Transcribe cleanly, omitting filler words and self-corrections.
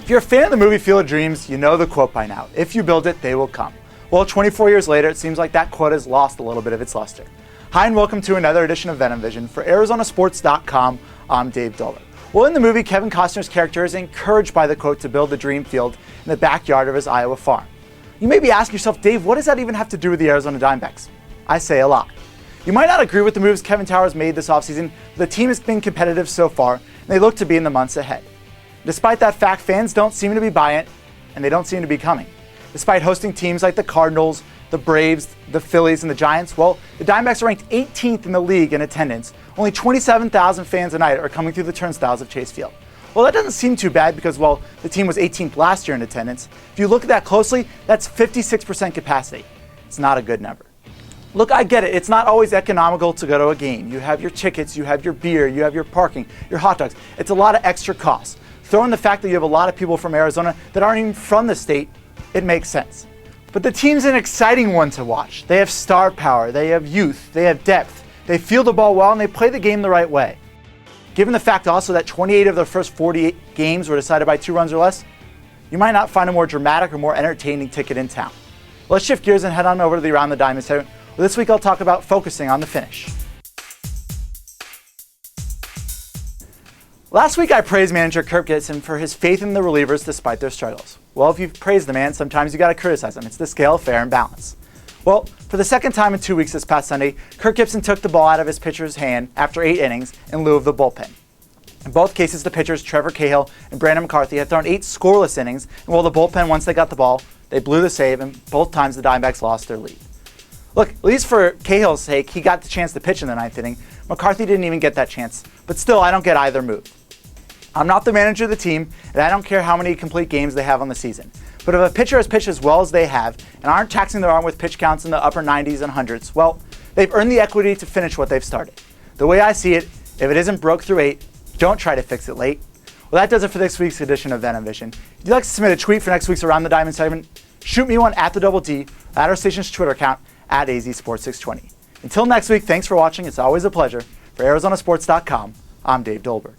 If you're a fan of the movie Field of Dreams, you know the quote by now. If you build it, they will come. Well, 24 years later, it seems like that quote has lost a little bit of its luster. Hi, and welcome to another edition of Venom Vision. For ArizonaSports.com, I'm Dave Dolber. Well, in the movie, Kevin Costner's character is encouraged by the quote to build the dream field in the backyard of his Iowa farm. You may be asking yourself, Dave, what does that even have to do with the Arizona Diamondbacks? I say a lot. You might not agree with the moves Kevin Towers made this offseason, but the team has been competitive so far, and they look to be in the months ahead. Despite that fact, fans don't seem to be buying it, and they don't seem to be coming. Despite hosting teams like the Cardinals, the Braves, the Phillies, and the Giants, well, the Diamondbacks are ranked 18th in the league in attendance. Only 27,000 fans a night are coming through the turnstiles of Chase Field. Well, that doesn't seem too bad because, well, the team was 18th last year in attendance. If you look at that closely, that's 56% capacity. It's not a good number. Look, I get it. It's not always economical to go to a game. You have your tickets, you have your beer, you have your parking, your hot dogs. It's a lot of extra costs. Throw in the fact that you have a lot of people from Arizona that aren't even from the state, it makes sense. But the team's an exciting one to watch. They have star power, they have youth, they have depth, they field the ball well, and they play the game the right way. Given the fact also that 28 of their first 48 games were decided by 2 runs or less, you might not find a more dramatic or more entertaining ticket in town. Let's shift gears and head on over to the Around the Diamond segment, where this week I'll talk about focusing on the finish. Last week I praised manager Kirk Gibson for his faith in the relievers despite their struggles. Well, if you praise the man, sometimes you gotta criticize him. It's the scale of fair and balance. Well, for the second time in 2 weeks this past Sunday, Kirk Gibson took the ball out of his pitcher's hand after 8 innings in lieu of the bullpen. In both cases, the pitchers Trevor Cahill and Brandon McCarthy had thrown 8 scoreless innings, and while the bullpen, once they got the ball, they blew the save, and both times the Diamondbacks lost their lead. Look, at least for Cahill's sake, he got the chance to pitch in the 9th inning. McCarthy didn't even get that chance, but still, I don't get either move. I'm not the manager of the team, and I don't care how many complete games they have on the season. But if a pitcher has pitched as well as they have, and aren't taxing their arm with pitch counts in the upper 90s and hundreds, well, they've earned the equity to finish what they've started. The way I see it, if it isn't broke through 8, don't try to fix it late. Well, that does it for this week's edition of Venom Vision. If you'd like to submit a tweet for next week's Around the Diamond segment, shoot me one at the Double D, at our station's Twitter account, at AZSports620. Until next week, thanks for watching. It's always a pleasure. For ArizonaSports.com, I'm Dave Dolberg.